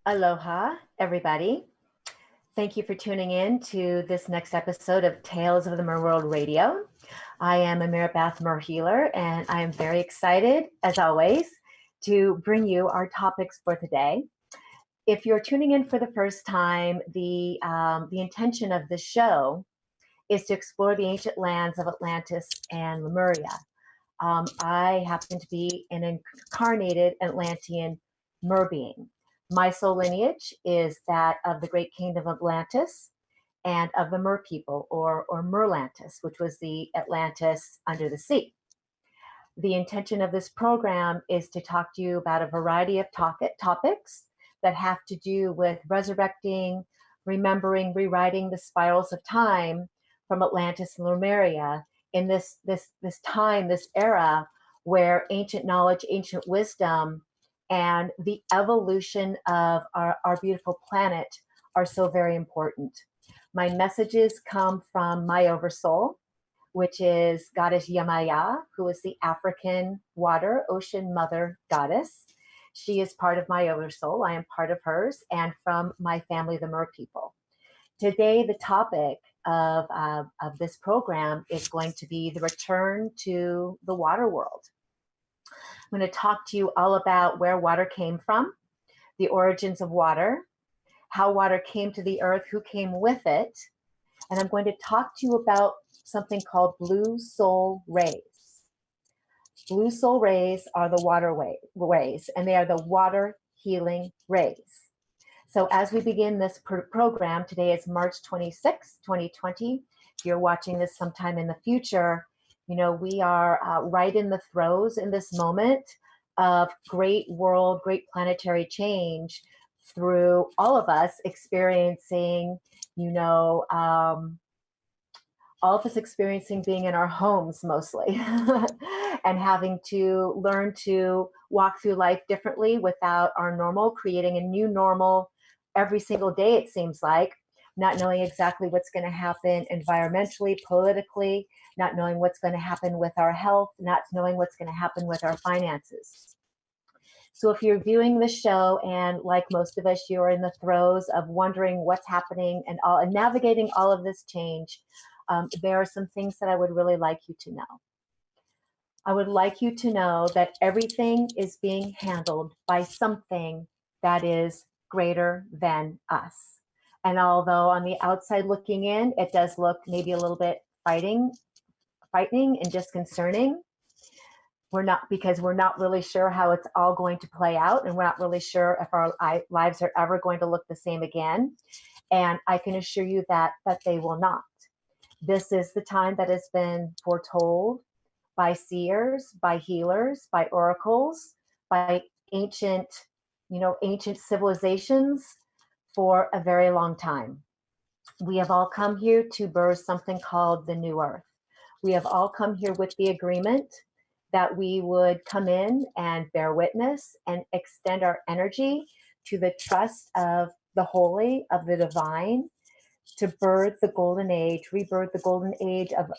Aloha, everybody. Thank you for tuning in to this next episode of Tales of the Mer World Radio. I am Ameera Mer Healer, and I am very excited, as always, to bring you our topics for today. If you're tuning in for the first time, the intention of this show is to explore the ancient lands of Atlantis and Lemuria. I happen to be an incarnated Atlantean Mer being. My soul lineage is that of the great kingdom of Atlantis and of the Mer people, or Merlantis, which was the Atlantis under the sea. The intention of this program is to talk to you about a variety of topics that have to do with resurrecting, remembering, rewriting the spirals of time from Atlantis and Lemuria in this time, this era where ancient knowledge, ancient wisdom, and the evolution of our beautiful planet are so very important. My messages come from my oversoul, which is Goddess Yamaya, who is the African water, ocean mother goddess. She is part of my oversoul. I am part of hers, and from my family, the Mer people. Today, the topic of this program is going to be the return to the water world. I'm going to talk to you all about where water came from, the origins of water, how water came to the earth, who came with it, and I'm going to talk to you about something called blue soul rays. Blue soul rays are the water rays, and they are the water healing rays. So as we begin this program, today is March 26, 2020. If you're watching this sometime in the future, you know, we are right in the throes in this moment of great world, great planetary change through all of us experiencing, all of us experiencing being in our homes mostly and having to learn to walk through life differently without our normal, creating a new normal every single day, it seems like, not knowing exactly what's going to happen environmentally, politically, not knowing what's going to happen with our health, not knowing what's going to happen with our finances. So if you're viewing the show and like most of us, you're in the throes of wondering what's happening and navigating all of this change, there are some things that I would really like you to know. I would like you to know that everything is being handled by something that is greater than us. And although on the outside looking in, it does look maybe a little bit frightening and disconcerting, we're not really sure how it's all going to play out, and we're not really sure if our lives are ever going to look the same again. And I can assure you that they will not. This is the time that has been foretold by seers, by healers, by oracles, by ancient civilizations for a very long time. We have all come here to birth something called the new earth. We have all come here with the agreement that we would come in and bear witness and extend our energy to the trust of the holy, of the divine, to birth the golden age, rebirth the golden age of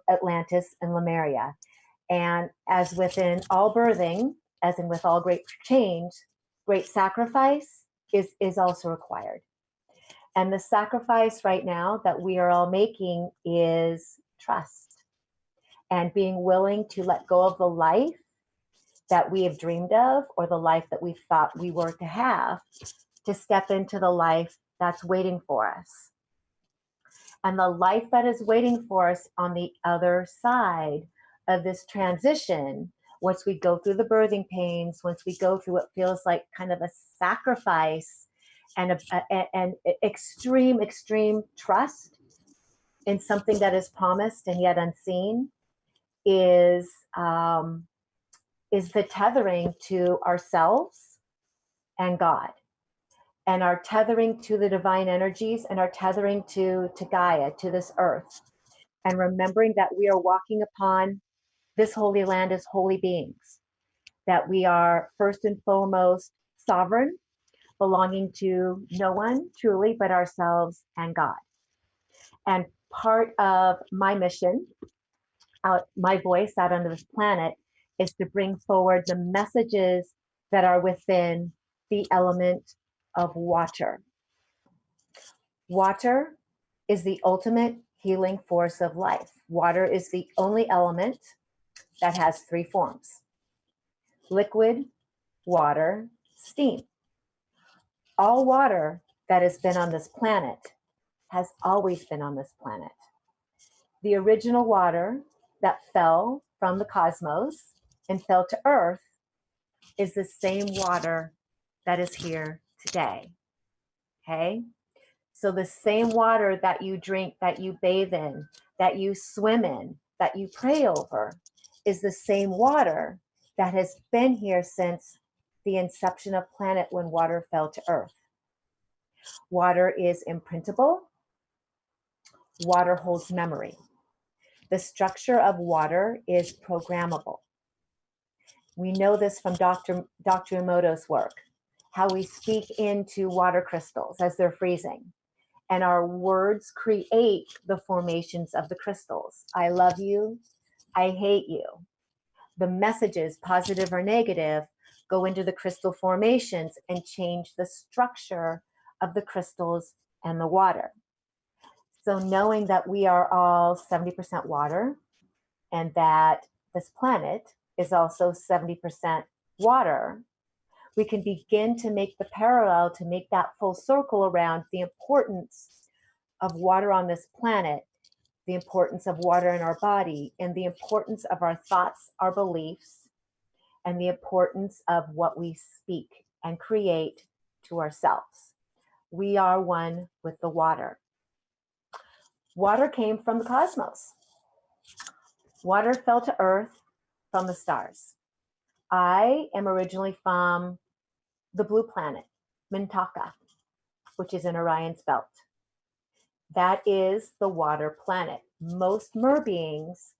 Atlantis and Lemuria. And as within all birthing, as in with all great change, great sacrifice is also required. And the sacrifice right now that we are all making is trust and being willing to let go of the life that we have dreamed of, or the life that we thought we were to have, to step into the life that's waiting for us. And the life that is waiting for us on the other side of this transition, once we go through the birthing pains, once we go through what feels like kind of a sacrifice and extreme trust in something that is promised and yet unseen, is the tethering to ourselves and God, and our tethering to the divine energies, and our tethering to Gaia, to this earth, and remembering that we are walking upon this holy land as holy beings, that we are first and foremost sovereign, belonging to no one truly but ourselves and God. And part of my mission, my voice out on this planet, is to bring forward the messages that are within the element of water. Water is the ultimate healing force of life. Water is the only element that has three forms: liquid, water, steam. All water that has been on this planet has always been on this planet. The original water that fell from the cosmos and fell to Earth is the same water that is here today. Okay? So the same water that you drink, that you bathe in, that you swim in, that you pray over, is the same water that has been here since the inception of planet when water fell to Earth. Water is imprintable. Water holds memory. The structure of water is programmable. We know this from Dr. Emoto's work, how we speak into water crystals as they're freezing. And our words create the formations of the crystals. I love you. I hate you. The messages, positive or negative, go into the crystal formations and change the structure of the crystals and the water. So knowing that we are all 70% water and that this planet is also 70% water, we can begin to make the parallel, to make that full circle around the importance of water on this planet, the importance of water in our body, and the importance of our thoughts, our beliefs, and the importance of what we speak and create to ourselves. We are one with the water. Water came from the cosmos. Water fell to Earth from the stars. I am originally from the blue planet, Mintaka, which is in Orion's belt. That is the water planet. Most Mer beings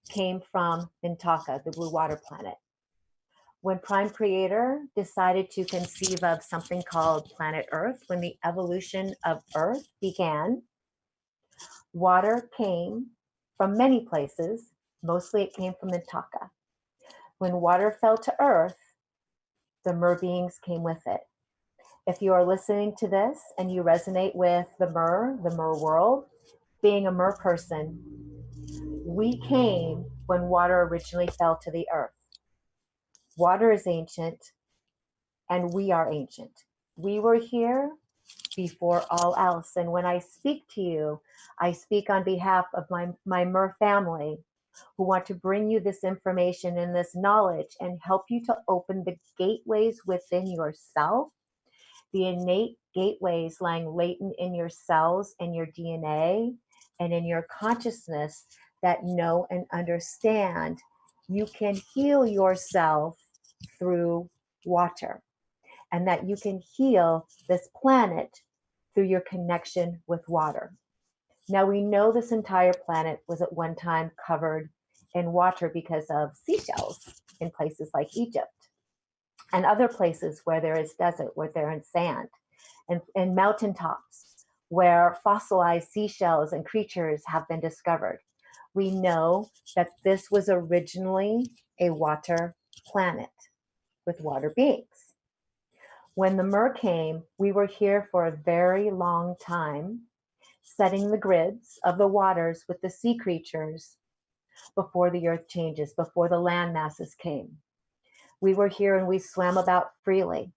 came from Mintaka, the blue water planet. When Prime Creator decided to conceive of something called planet Earth, when the evolution of Earth began, water came from many places. Mostly it came from Mintaka. When water fell to Earth, the Mer beings came with it. If you are listening to this and you resonate with the Mer world, being a Mer person, we came when water originally fell to the Earth. Water is ancient, and we are ancient. We were here before all else. And when I speak to you, I speak on behalf of my Mer family, who want to bring you this information and this knowledge and help you to open the gateways within yourself, the innate gateways lying latent in your cells and your DNA and in your consciousness that know and understand you can heal yourself through water, and that you can heal this planet through your connection with water. Now we know this entire planet was at one time covered in water because of seashells in places like Egypt and other places where there is desert, where there is sand, and mountaintops where fossilized seashells and creatures have been discovered. We know that this was originally a water planet with water beings. When the Mer came, we were here for a very long time, setting the grids of the waters with the sea creatures before the earth changes, before the land masses came. We were here and we swam about freely,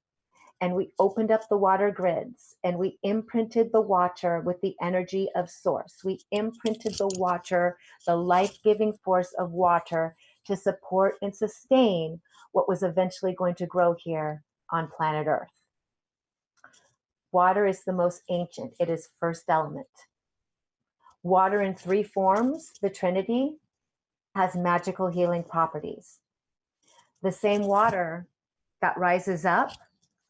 and we opened up the water grids, and we imprinted the water with the energy of source. We imprinted the water, the life-giving force of water, to support and sustain what was eventually going to grow here on planet Earth. Water is the most ancient. It is first element. Water in three forms, the Trinity, has magical healing properties. The same water that rises up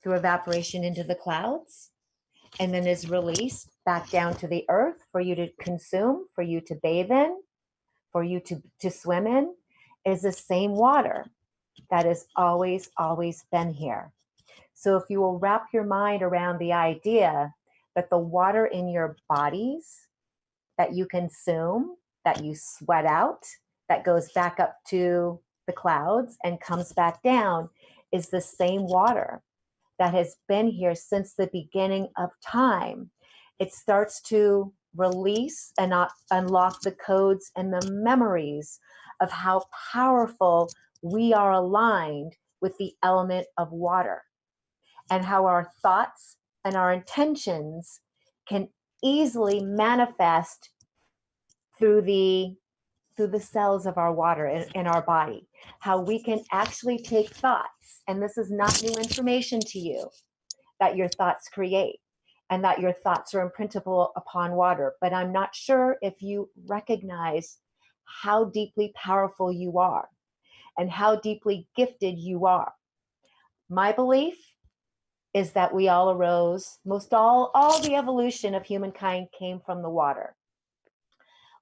through evaporation into the clouds and then is released back down to the earth for you to consume, for you to bathe in, for you to swim in, is the same water that has always been here. So if you will wrap your mind around the idea that the water in your bodies that you consume, that you sweat out, that goes back up to the clouds and comes back down, is the same water that has been here since the beginning of time. It starts to release and unlock the codes and the memories of how powerful we are aligned with the element of water, and how our thoughts and our intentions can easily manifest through the cells of our water in our body. How we can actually take thoughts, and this is not new information to you, that your thoughts create and that your thoughts are imprintable upon water. But I'm not sure if you recognize how deeply powerful you are and how deeply gifted you are. My belief is that we all arose, all the evolution of humankind came from the water.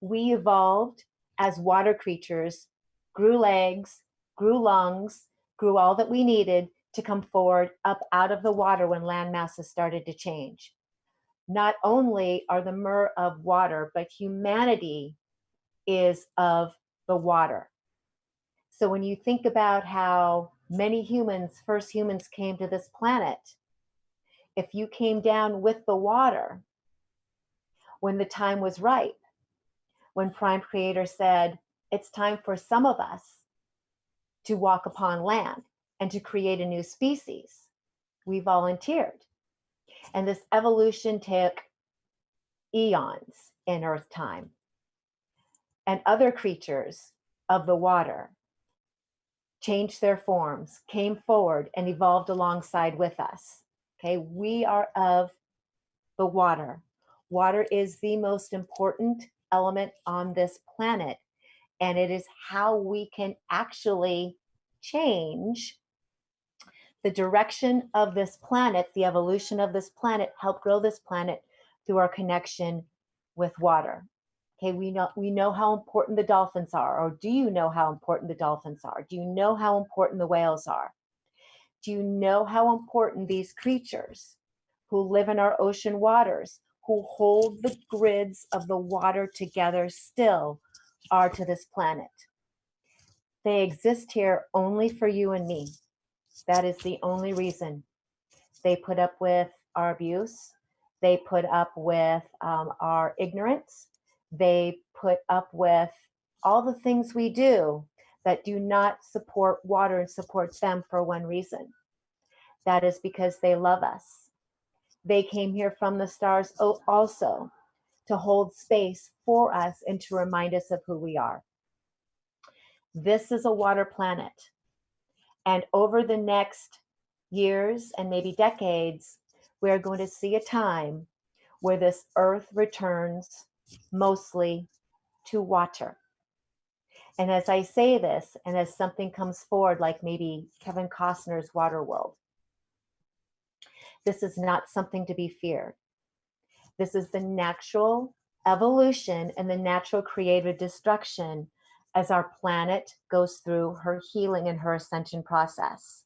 We evolved as water creatures, grew legs, grew lungs, grew all that we needed to come forward up out of the water when land masses started to change. Not only are the Mer of water, but humanity is of the water. So when you think about how many humans, first humans, came to this planet, if you came down with the water when the time was ripe, when Prime Creator said, it's time for some of us to walk upon land and to create a new species, we volunteered. And this evolution took eons in Earth time. And other creatures of the water changed their forms, came forward, and evolved alongside with us. Okay, we are of the water. Water is the most important element on this planet, and it is how we can actually change the direction of this planet, the evolution of this planet, help grow this planet through our connection with water. Okay, we know how important the dolphins are, or do you know how important the dolphins are? Do you know how important the whales are? Do you know how important these creatures who live in our ocean waters, who hold the grids of the water together still, are to this planet? They exist here only for you and me. That is the only reason. They put up with our abuse. They put up with our ignorance. They put up with all the things we do that do not support water and support them for one reason. That is because they love us. They came here from the stars also to hold space for us and to remind us of who we are. This is a water planet. And over the next years and maybe decades, we're going to see a time where this earth returns mostly to water. And as I say this, and as something comes forward, like maybe Kevin Costner's Waterworld, this is not something to be feared. This is the natural evolution and the natural creative destruction as our planet goes through her healing and her ascension process.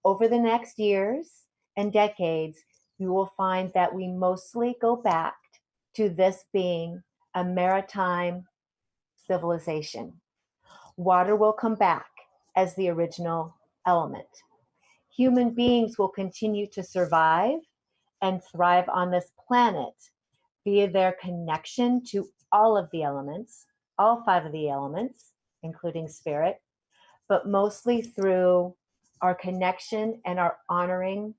Over the next years and decades, you will find that we mostly go back to this being a maritime civilization. Water will come back as the original element. Human beings will continue to survive and thrive on this planet via their connection to all of the elements, all 5 of the elements, including spirit, but mostly through our connection and our honoring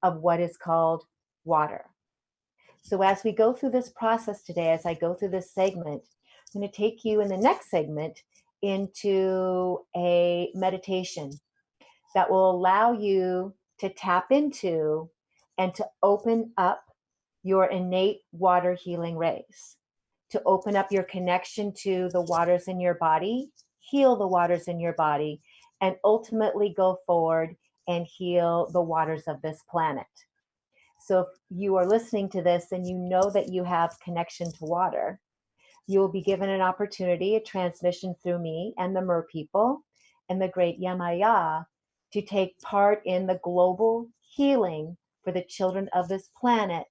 of what is called water. So as we go through this process today, as I go through this segment, I'm going to take you in the next segment into a meditation that will allow you to tap into and to open up your innate water healing rays, to open up your connection to the waters in your body, heal the waters in your body, and ultimately go forward and heal the waters of this planet. So if you are listening to this and you know that you have connection to water, you will be given an opportunity, a transmission through me and the Mer people and the great Yamaya, to take part in the global healing for the children of this planet,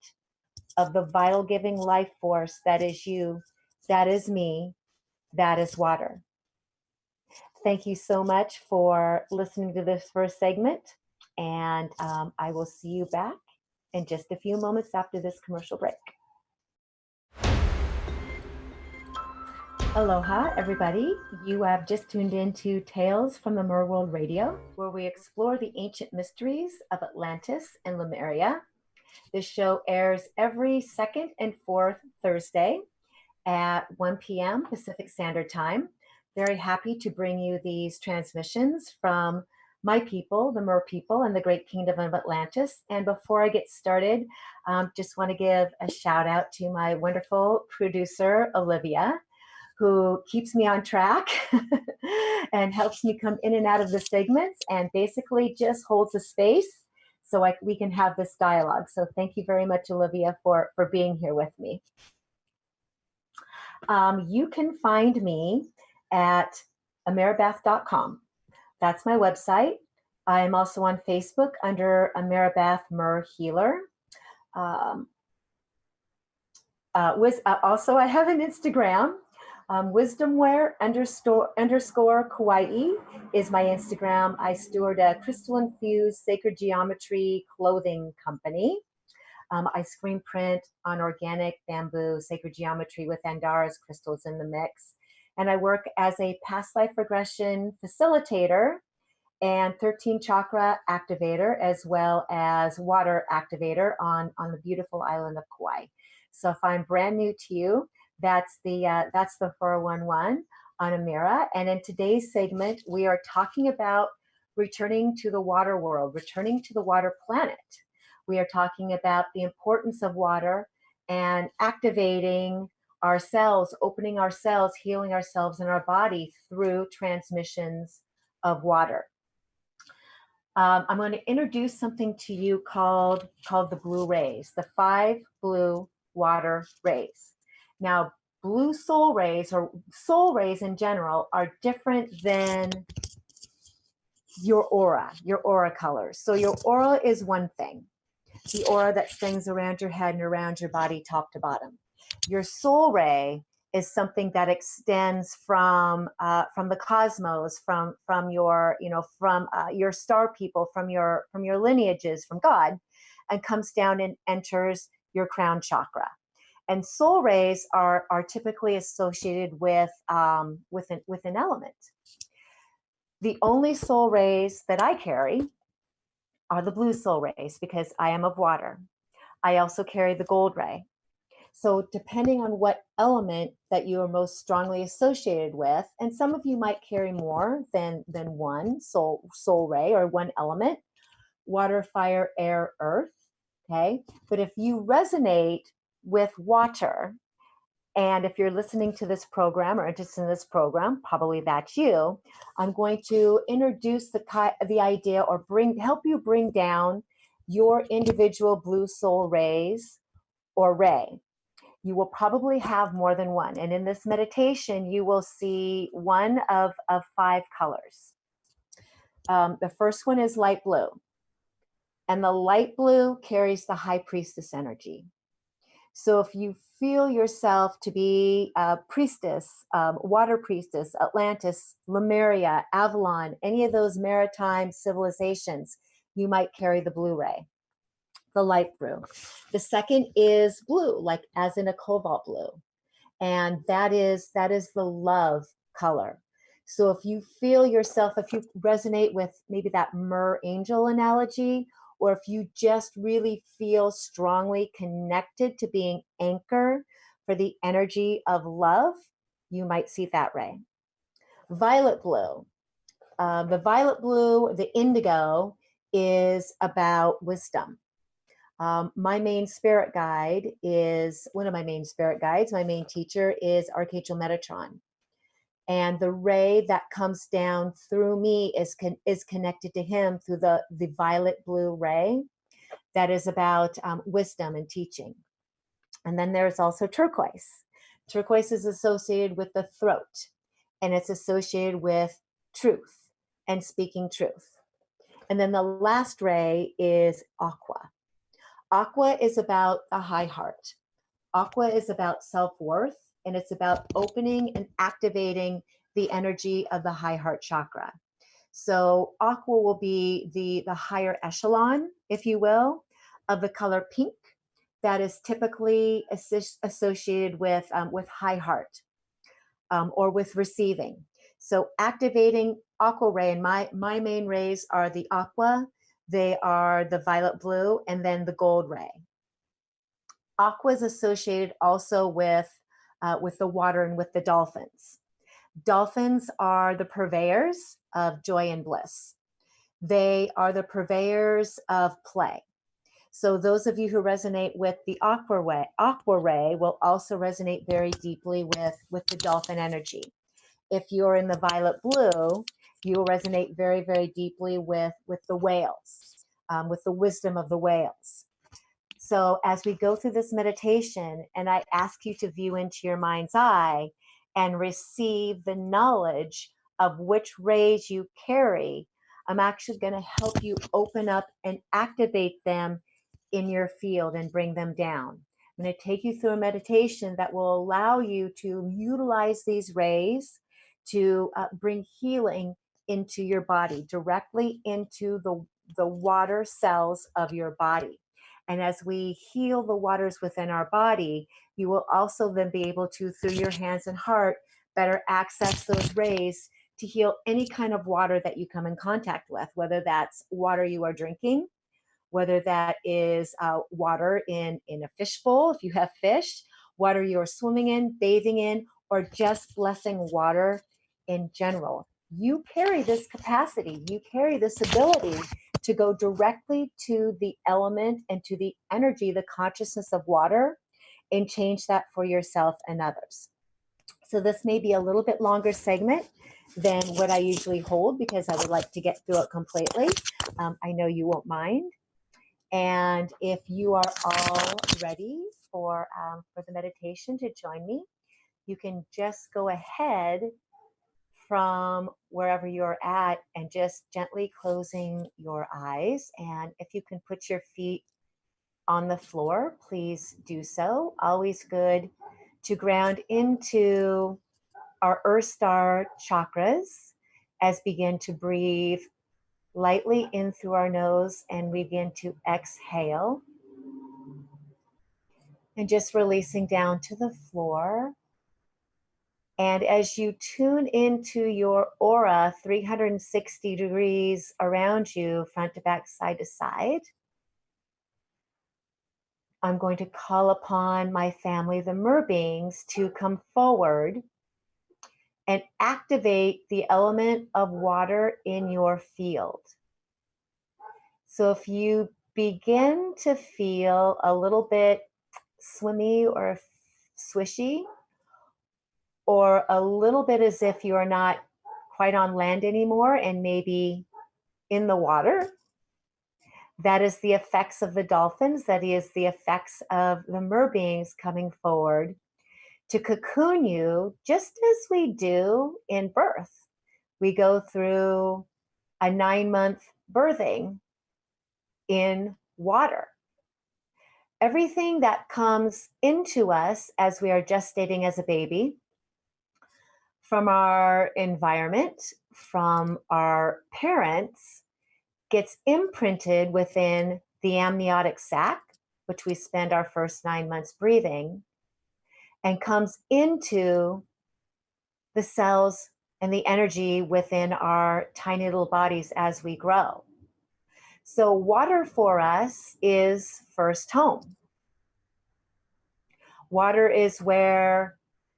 of the vital giving life force that is you, that is me, that is water. Thank you so much for listening to this first segment. And I will see you back in just a few moments after this commercial break. Aloha, everybody. You have just tuned into Tales from the Mer World Radio, where we explore the ancient mysteries of Atlantis and Lemuria. This show airs every second and fourth Thursday at 1 p.m. Pacific Standard Time. Very happy to bring you these transmissions from my people, the Mer people, and the Great Kingdom of Atlantis. And before I get started, just want to give a shout out to my wonderful producer, Olivia, who keeps me on track and helps me come in and out of the segments and basically just holds a space so we can have this dialogue. So thank you very much, Olivia, for being here with me. You can find me at ameerabath.com. That's my website. I am also on Facebook under Ameera Mer Healer. Also, I have an Instagram. Wisdomware underscore Kauai is my Instagram. I steward a crystal-infused sacred geometry clothing company. I screen print on organic bamboo sacred geometry with Andara's crystals in the mix. And I work as a past life regression facilitator and 13 chakra activator, as well as water activator on the beautiful island of Kauai. So if I'm brand new to you, that's the 411 on Ameera. And in today's segment, we are talking about returning to the water world, returning to the water planet. We are talking about the importance of water and activating ourselves, opening ourselves, healing ourselves and our body through transmissions of water. I'm going to introduce something to you called the blue rays, the 5 blue water rays. Now, blue soul rays, or soul rays in general, are different than your aura colors. So your aura is one thing, the aura that spins around your head and around your body, top to bottom. Your soul ray is something that extends from the cosmos, from your your star people, from your lineages, from God, and comes down and enters your crown chakra. And soul rays are typically associated with an element. The only soul rays that I carry are the blue soul rays because I am of water. I also carry the gold ray. So depending on what element that you are most strongly associated with, and some of you might carry more than one soul ray or one element, water, fire, air, earth, okay? But if you resonate with water, and if you're listening to this program or interested in this program, probably that's you, I'm going to introduce the idea or help you bring down your individual blue soul rays or ray. You will probably have more than one. And in this meditation, you will see one of 5 colors. The first one is light blue. And the light blue carries the high priestess energy. So if you feel yourself to be a priestess, water priestess, Atlantis, Lemuria, Avalon, any of those maritime civilizations, you might carry the blue ray, the light blue. The second is blue, like as in a cobalt blue. And that is the love color. So if you feel yourself, if you resonate with maybe that mer angel analogy, or if you just really feel strongly connected to being anchor for the energy of love, you might see that ray. Violet blue. The violet blue, the indigo, is about wisdom. My main spirit guide is one of my main spirit guides. My main teacher is Archangel Metatron. And the ray that comes down through me is connected to him through the violet blue ray that is about wisdom and teaching. And then there's also turquoise. Turquoise is associated with the throat, and it's associated with truth and speaking truth. And then the last ray is aqua. Aqua is about the high heart. Aqua is about self-worth, and it's about opening and activating the energy of the high heart chakra. So aqua will be the higher echelon, if you will, of the color pink that is typically associated with high heart, or with receiving. So activating aqua ray, and my main rays are the aqua, they are the violet blue, and then the gold ray. Aqua is associated also with the water and with the dolphins. Dolphins are the purveyors of joy and bliss. They are the purveyors of play. So those of you who resonate with the aqua ray will also resonate very deeply with the dolphin energy. If you're in the violet blue, you will resonate very, very deeply with the whales, with the wisdom of the whales. So as we go through this meditation, and I ask you to view into your mind's eye and receive the knowledge of which rays you carry, I'm actually going to help you open up and activate them in your field and bring them down. I'm going to take you through a meditation that will allow you to utilize these rays to bring healing into your body, directly into the water cells of your body. And as we heal the waters within our body, you will also then be able to, through your hands and heart, better access those rays to heal any kind of water that you come in contact with, whether that's water you are drinking, whether that is water in a fishbowl, if you have fish, water you're swimming in, bathing in, or just blessing water in general. You carry this capacity, you carry this ability to go directly to the element and to the energy, the consciousness of water, and change that for yourself and others. So this may be a little bit longer segment than what I usually hold because I would like to get through it completely. I know you won't mind. And if you are all ready for the meditation to join me, you can just go ahead from wherever you're at and just gently closing your eyes. And if you can put your feet on the floor, please do so. Always good to ground into our Earth Star chakras as begin to breathe lightly in through our nose and we begin to exhale. And just releasing down to the floor. And as you tune into your aura, 360 degrees around you, front to back, side to side, I'm going to call upon my family, the Mer Beings, to come forward and activate the element of water in your field. So if you begin to feel a little bit swimmy or swishy, or a little bit as if you are not quite on land anymore and maybe in the water, that is the effects of the dolphins. That is the effects of the mer beings coming forward to cocoon you, just as we do in birth. We go through a 9-month birthing in water. Everything that comes into us as we are gestating as a baby, from our environment, from our parents, gets imprinted within the amniotic sac, which we spend our first 9 months breathing, and comes into the cells and the energy within our tiny little bodies as we grow. So water for us is first home. Water is where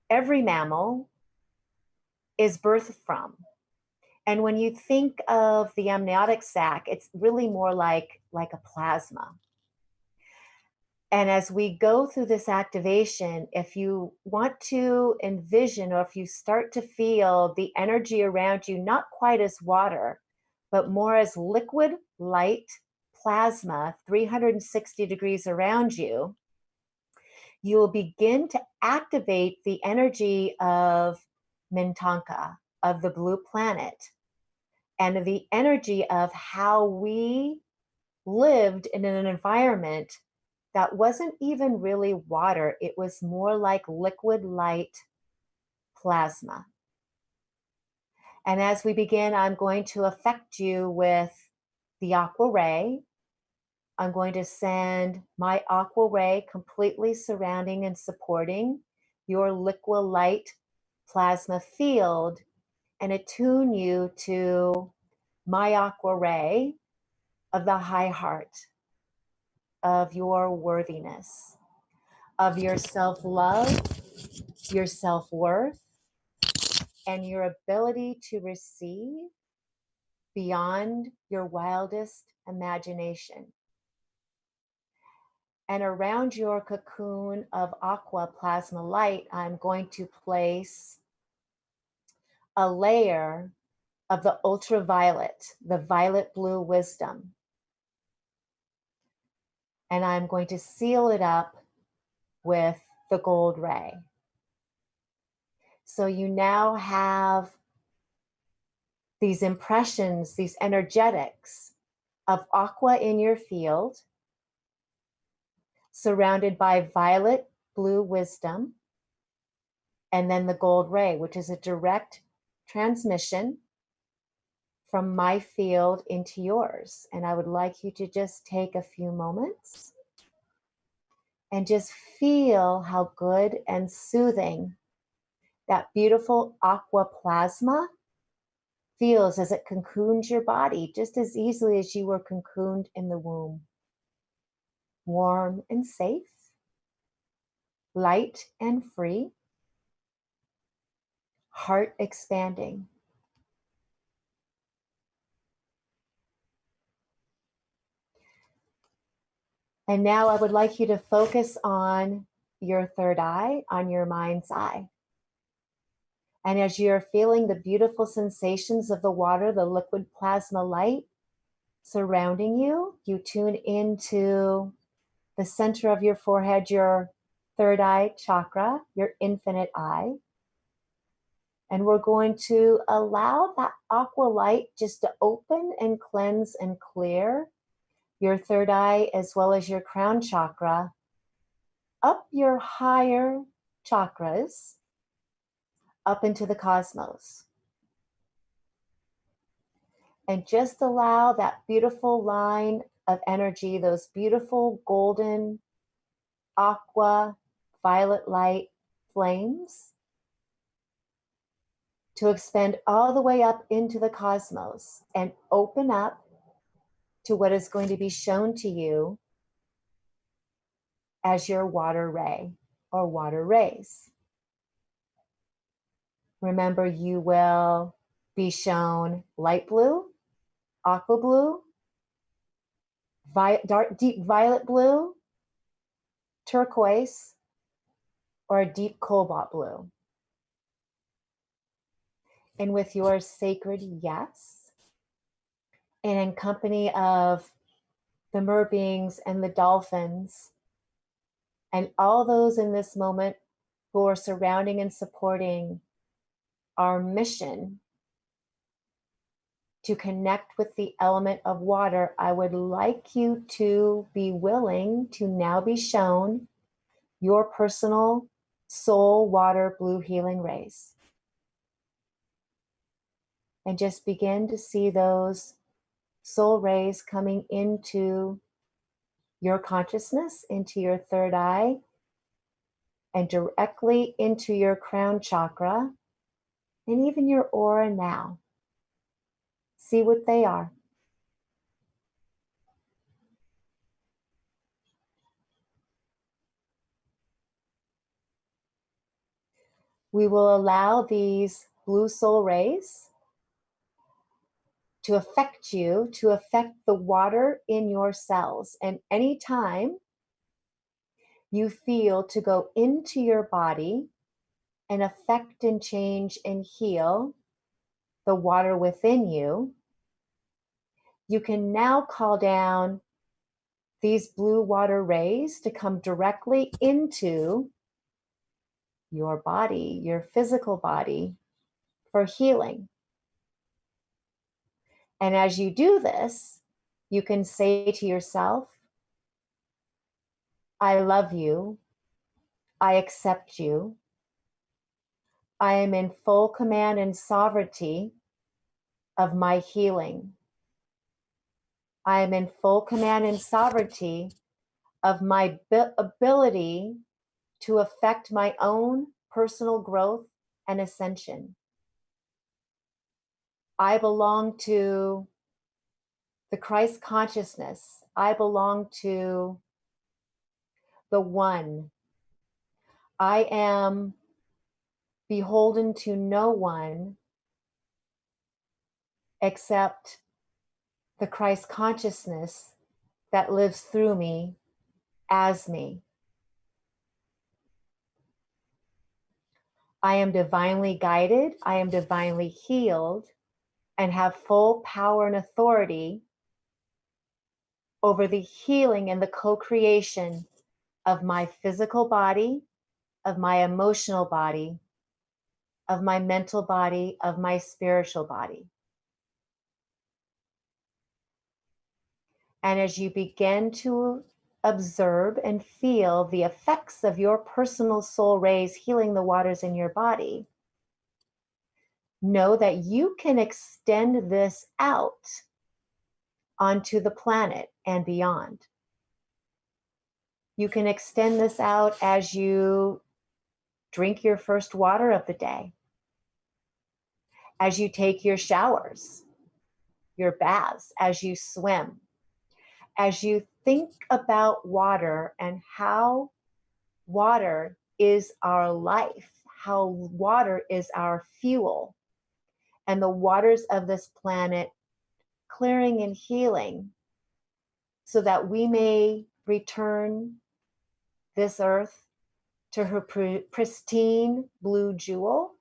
every mammal is birthed from. And when you think of the amniotic sac, it's really more like a plasma. And as we go through this activation, if you want to envision or if you start to feel the energy around you, not quite as water, but more as liquid, light plasma, 360 degrees around you, you will begin to activate the energy of Mintanka, of the blue planet, and the energy of how we lived in an environment that wasn't even really water. It was more like liquid light plasma. And as we begin, I'm going to affect you with the aqua ray. I'm going to send my aqua ray completely surrounding and supporting your liquid light plasma field and attune you to my aqua ray of the high heart, of your worthiness, of your self-love, your self-worth, and your ability to receive beyond your wildest imagination. And around your cocoon of aqua plasma light, I'm going to place a layer of the ultraviolet, the violet blue wisdom. And I'm going to seal it up with the gold ray. So you now have these impressions, these energetics of aqua in your field, surrounded by violet blue wisdom, and then the gold ray, which is a direct transmission from my field into yours. And I would like you to just take a few moments and just feel how good and soothing that beautiful aqua plasma feels as it cocoons your body just as easily as you were cocooned in the womb. Warm and safe, light and free, heart expanding. And now I would like you to focus on your third eye, on your mind's eye. And as you're feeling the beautiful sensations of the water, the liquid plasma light surrounding you, you tune into the center of your forehead, your third eye chakra, your infinite eye. And we're going to allow that aqua light just to open and cleanse and clear your third eye as well as your crown chakra, up your higher chakras, up into the cosmos. And just allow that beautiful line of energy, those beautiful golden, aqua, violet light flames, to expand all the way up into the cosmos and open up to what is going to be shown to you as your water ray or water rays. Remember, you will be shown light blue, aqua blue, dark, deep violet blue, turquoise, or a deep cobalt blue. And with your sacred yes, and in company of the mer beings and the dolphins, and all those in this moment who are surrounding and supporting our mission to connect with the element of water, I would like you to be willing to now be shown your personal soul water blue healing rays. And just begin to see those soul rays coming into your consciousness, into your third eye, and directly into your crown chakra, and even your aura now. See what they are. We will allow these blue soul rays to affect you, to affect the water in your cells. And anytime you feel to go into your body and affect and change and heal the water within you, you can now call down these blue water rays to come directly into your body, your physical body, for healing. And as you do this, you can say to yourself, I love you. I accept you. I am in full command and sovereignty of my healing. I am in full command and sovereignty of my ability to affect my own personal growth and ascension. I belong to the Christ consciousness. I belong to the One. I am beholden to no one except the Christ consciousness that lives through me as me. I am divinely guided, I am divinely healed, and have full power and authority over the healing and the co-creation of my physical body, of my emotional body, of my mental body, of my spiritual body. And as you begin to observe and feel the effects of your personal soul rays healing the waters in your body, know that you can extend this out onto the planet and beyond. You can extend this out as you drink your first water of the day, as you take your showers, your baths, as you swim, as you think about water and how water is our life, how water is our fuel, and the waters of this planet clearing and healing so that we may return this earth to her pristine blue jewel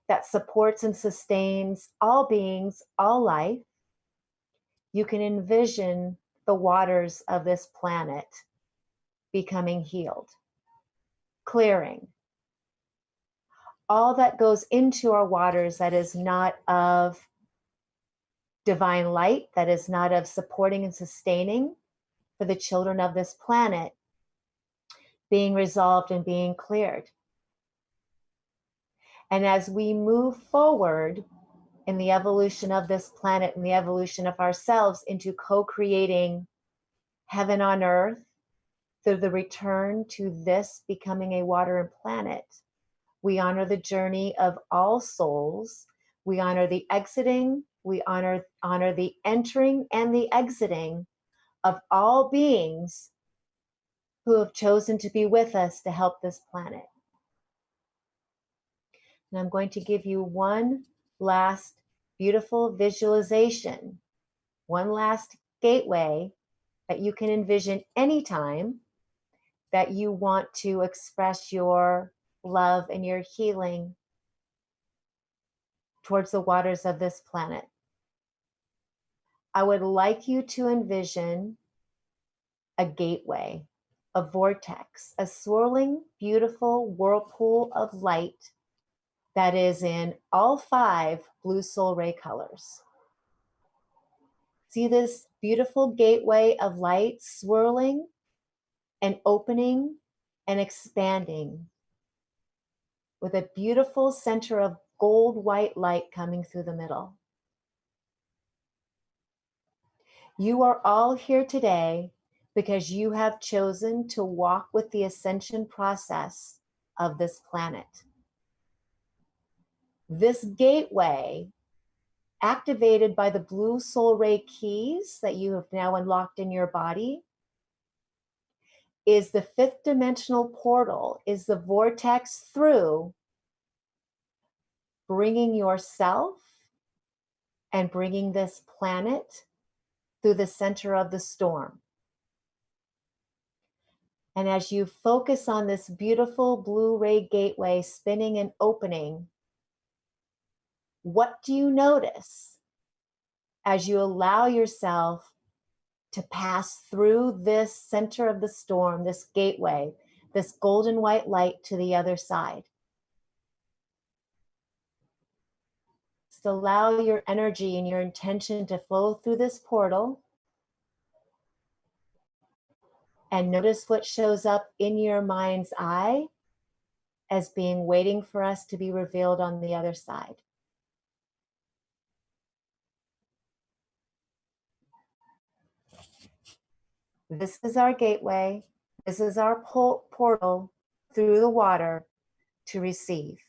that supports and sustains all beings, all life. You can envision the waters of this planet becoming healed, clearing all that goes into our waters that is not of divine light, that is not of supporting and sustaining for the children of this planet, being resolved and being cleared. And as we move forward in the evolution of this planet and the evolution of ourselves into co-creating heaven on earth through the return to this becoming a water and planet, we honor the journey of all souls. We honor the exiting, we honor the entering and the exiting of all beings who have chosen to be with us to help this planet. And I'm going to give you one last beautiful visualization, one last gateway that you can envision anytime that you want to express your love and your healing towards the waters of this planet. I would like you to envision a gateway, a vortex, a swirling, beautiful whirlpool of light that is in all 5 blue soul ray colors. See this beautiful gateway of light swirling and opening and expanding with a beautiful center of gold white light coming through the middle. You are all here today because you have chosen to walk with the ascension process of this planet. This gateway, activated by the blue soul ray keys that you have now unlocked in your body, is the 5th dimensional portal, is the vortex through bringing yourself and bringing this planet through the center of the storm. And as you focus on this beautiful blue ray gateway spinning and opening, what do you notice as you allow yourself to pass through this center of the storm, this gateway, this golden white light to the other side? Just allow your energy and your intention to flow through this portal and notice what shows up in your mind's eye as being waiting for us to be revealed on the other side. This is our gateway. This is our portal through the water to receive.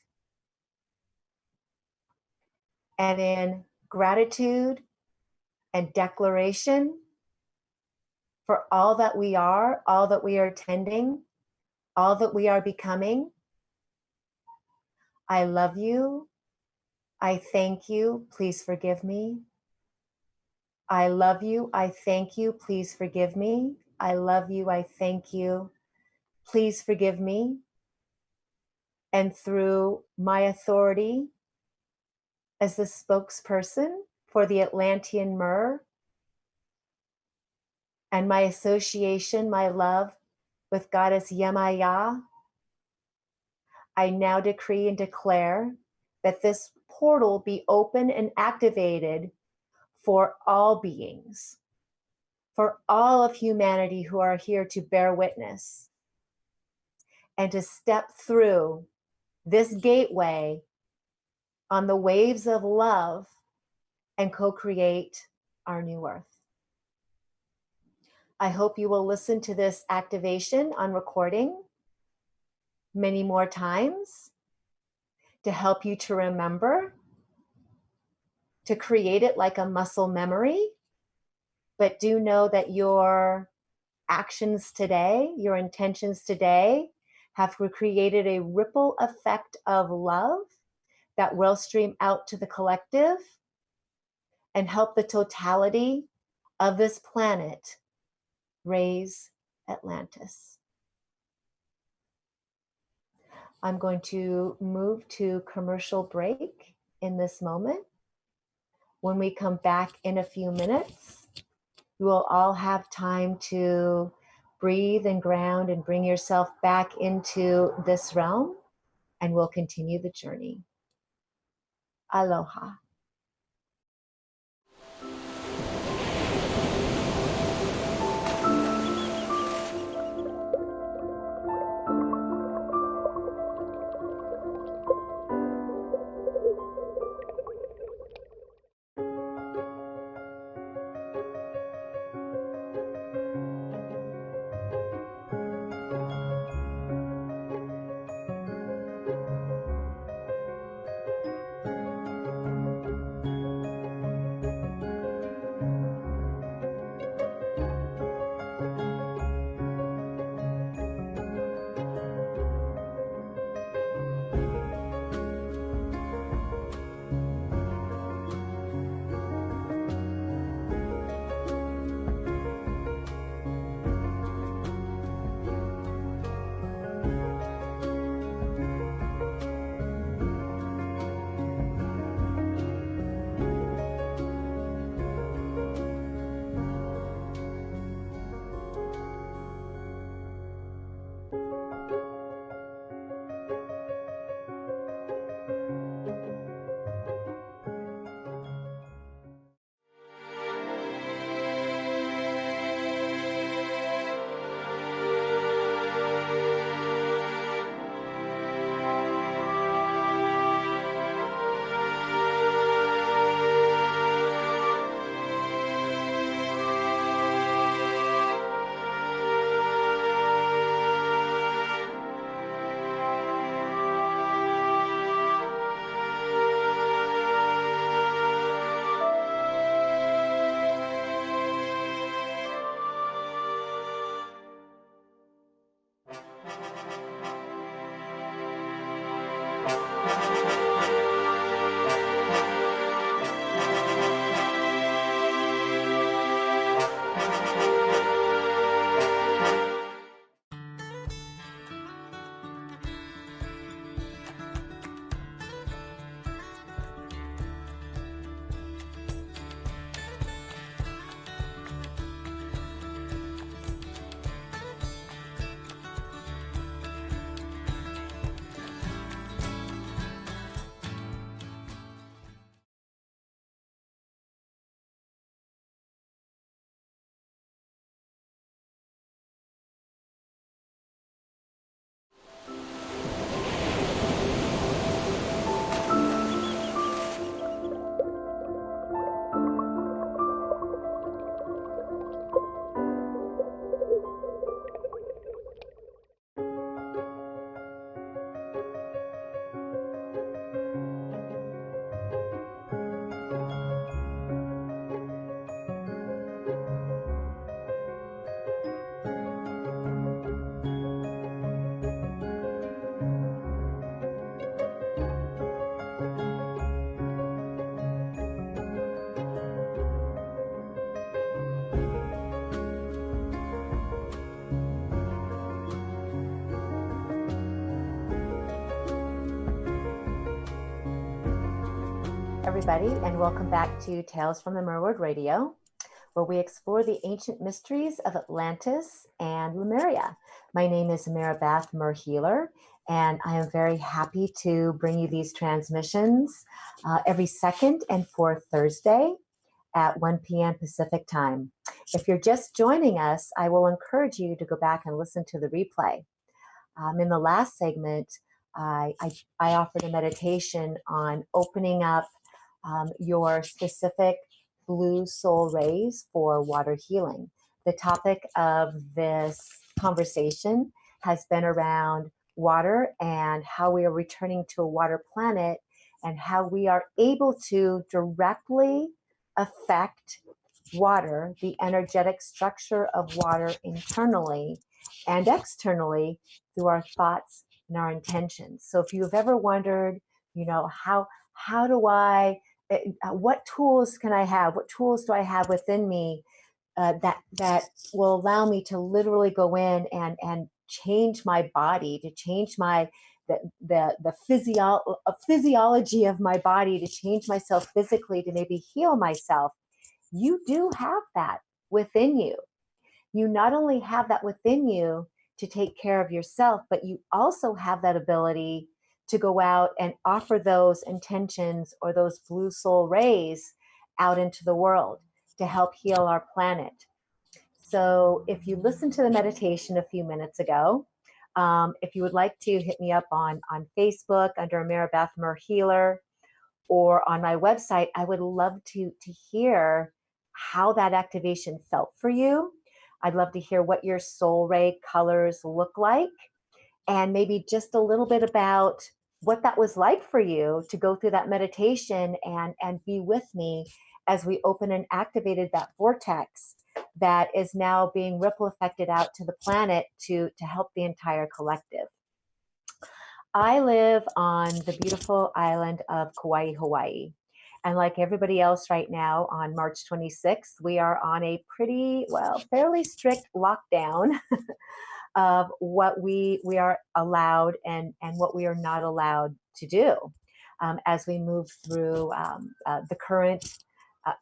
And in gratitude and declaration for all that we are, all that we are tending, all that we are becoming, I love you. I thank you. Please forgive me. I love you. I thank you. Please forgive me. I love you. I thank you. Please forgive me. And through my authority as the spokesperson for the Atlantean Mer and my association, my love with Goddess Yemaya, I now decree and declare that this portal be open and activated for all beings, for all of humanity who are here to bear witness and to step through this gateway on the waves of love and co-create our new earth. I hope you will listen to this activation on recording many more times to help you to remember, to create it like a muscle memory. But do know that your actions today, your intentions today have created a ripple effect of love that will stream out to the collective and help the totality of this planet raise Atlantis. I'm going to move to commercial break in this moment. When we come back in a few minutes, you will all have time to breathe and ground and bring yourself back into this realm, and we'll continue the journey. Aloha. everybody, and welcome back to Tales from the Mer World Radio, where we explore the ancient mysteries of Atlantis and Lemuria. My name is Ameera Mer Healer, and I am very happy to bring you these transmissions every second and fourth Thursday at 1 p.m. Pacific time. If you're just joining us, I will encourage you to go back and listen to the replay. In the last segment, I offered a meditation on opening up your specific blue soul rays for water healing. The topic of this conversation has been around water and how we are returning to a water planet and how we are able to directly affect water, the energetic structure of water internally and externally through our thoughts and our intentions. So if you've ever wondered, how do I what tools can I have? What tools do I have within me that will allow me to literally go in and change my body, to change my physiology of my body, to change myself physically, to maybe heal myself? You do have that within you. You not only have that within you to take care of yourself, but you also have that ability to go out and offer those intentions or those blue soul rays out into the world to help heal our planet. So if you listened to the meditation a few minutes ago, if you would like to hit me up on Facebook under Ameera Mer Healer, or on my website, I would love to hear how that activation felt for you. I'd love to hear what your soul ray colors look like, and maybe just a little bit about what that was like for you to go through that meditation and be with me as we open and activated that vortex that is now being ripple affected out to the planet to help the entire collective. I live on the beautiful island of Kauai, Hawaii. And like everybody else right now, on March 26th, we are on a fairly strict lockdown of what we are allowed and what we are not allowed to do as we move through the current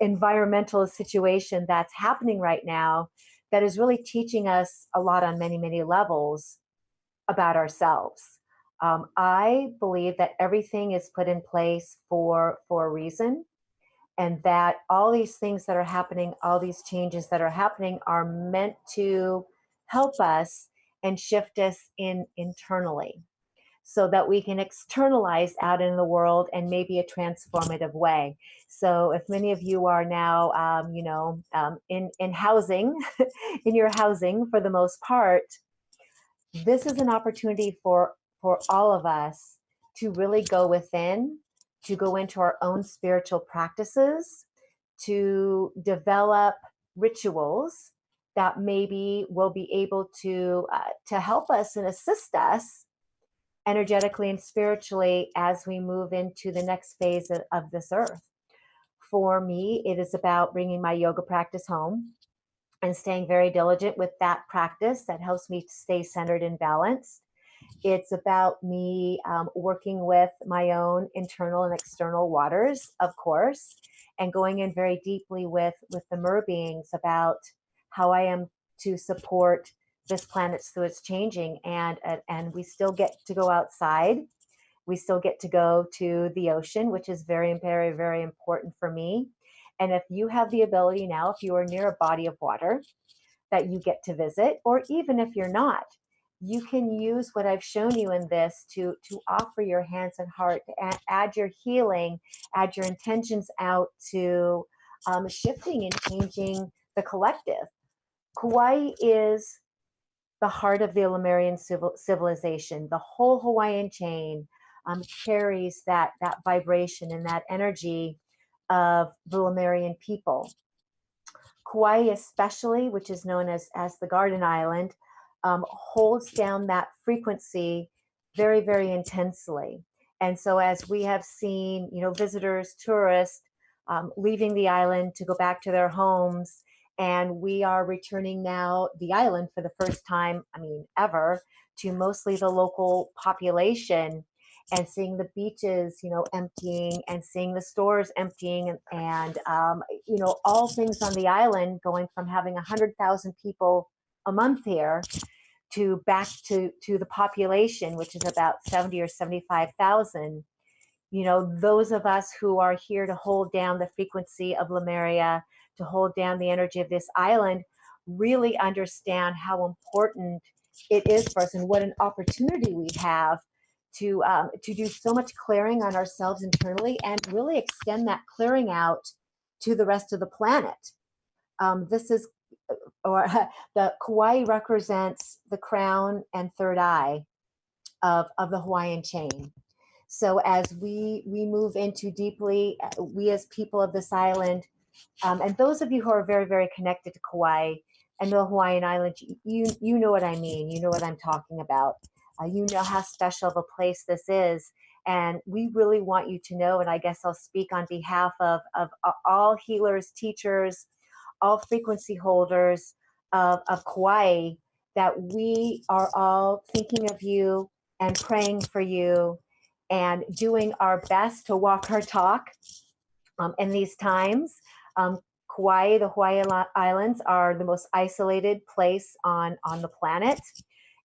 environmental situation that's happening right now that is really teaching us a lot on many, many levels about ourselves. I believe that everything is put in place for a reason, and that all these things that are happening, all these changes that are happening, are meant to help us and shift us internally, so that we can externalize out in the world in maybe a transformative way. So if many of you are now, in housing, in your housing for the most part, this is an opportunity for all of us to really go within, to go into our own spiritual practices, to develop rituals that maybe will be able to help us and assist us energetically and spiritually as we move into the next phase of this earth. For me, it is about bringing my yoga practice home and staying very diligent with that practice that helps me stay centered and balanced. It's about me working with my own internal and external waters, of course, and going in very deeply with the Mer Beings about how I am to support this planet through its changing. And we still get to go outside. We still get to go to the ocean, which is very, very, very important for me. And if you have the ability now, if you are near a body of water that you get to visit, or even if you're not, you can use what I've shown you in this to offer your hands and heart, to add your healing, add your intentions out to shifting and changing the collective. Kauai is the heart of the Lemurian civilization. The whole Hawaiian chain carries that vibration and that energy of the Lemurian people. Kauai especially, which is known as the Garden Island, holds down that frequency very, very intensely. And so as we have seen, visitors, tourists leaving the island to go back to their homes, and we are returning now the island for the first time, ever, to mostly the local population. and seeing the beaches, emptying, and seeing the stores emptying, and all things on the island going from having 100,000 people a month here to back to the population, which is about 70 or 75,000. Those of us who are here to hold down the frequency of Lemuria, to hold down the energy of this island, really understand how important it is for us and what an opportunity we have to do so much clearing on ourselves internally and really extend that clearing out to the rest of the planet. This is, or the Kauai represents the crown and third eye of the Hawaiian chain. So as we move into deeply, we as people of this island, and those of you who are very, very connected to Kauai and the Hawaiian Islands, you know what I mean. You know what I'm talking about. You know how special of a place this is. And we really want you to know, and I guess I'll speak on behalf of all healers, teachers, all frequency holders of Kauai, that we are all thinking of you and praying for you and doing our best to walk our talk in these times. Kauai, the Hawaii Islands, are the most isolated place on the planet.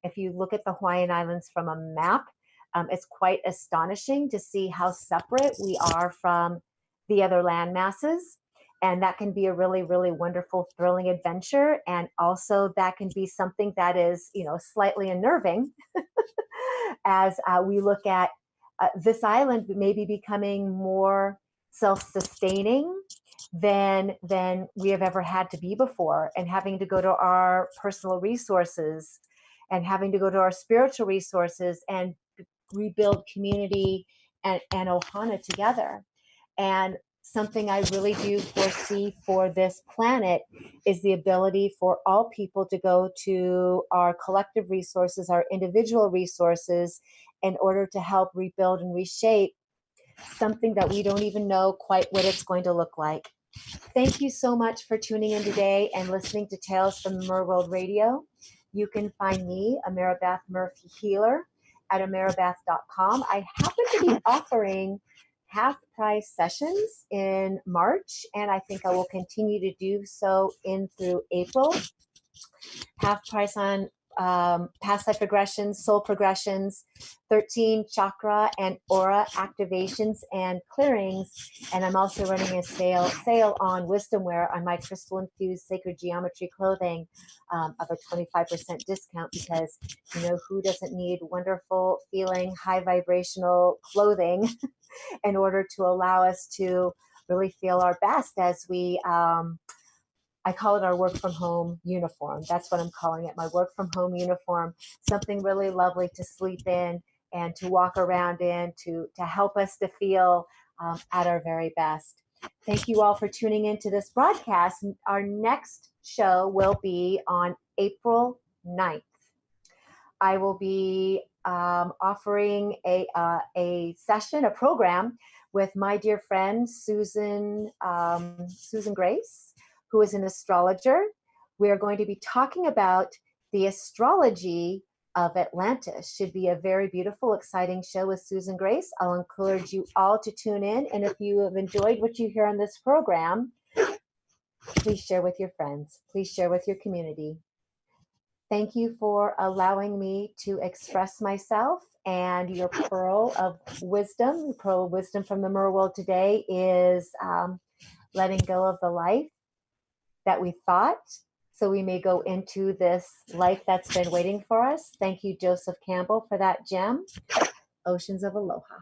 If you look at the Hawaiian Islands from a map, it's quite astonishing to see how separate we are from the other land masses. And that can be a really, really wonderful, thrilling adventure. And also that can be something that is, slightly unnerving as we look at this island maybe becoming more self-sustaining than we have ever had to be before, and having to go to our personal resources and having to go to our spiritual resources and rebuild community and ohana together. And something I really do foresee for this planet is the ability for all people to go to our collective resources, our individual resources, in order to help rebuild and reshape something that we don't even know quite what it's going to look like. Thank you so much for tuning in today and listening to Tales from the Mer World Radio. You can find me, Ameera Bath Murphy Healer, at ameerabath.com. I happen to be offering half-price sessions in March, and I think I will continue to do so in through April. Half price on past life regressions, soul progressions, 13 chakra and aura activations and clearings. And I'm also running a sale on wisdom wear on my crystal infused sacred geometry clothing of a 25% discount, because who doesn't need wonderful feeling, high vibrational clothing in order to allow us to really feel our best as we I call it our work from home uniform. That's what I'm calling it, my work from home uniform. Something really lovely to sleep in and to walk around in, to help us to feel at our very best. Thank you all for tuning into this broadcast. Our next show will be on April 9th. I will be offering a session, a program with my dear friend Susan Grace, who is an astrologer. We are going to be talking about the astrology of Atlantis. Should be a very beautiful, exciting show with Susan Grace. I'll encourage you all to tune in. And if you have enjoyed what you hear on this program, please share with your friends. Please share with your community. Thank you for allowing me to express myself. And your pearl of wisdom from the Mer world today is letting go of the life that we thought, so we may go into this life that's been waiting for us. Thank you, Joseph Campbell, for that gem. Oceans of Aloha.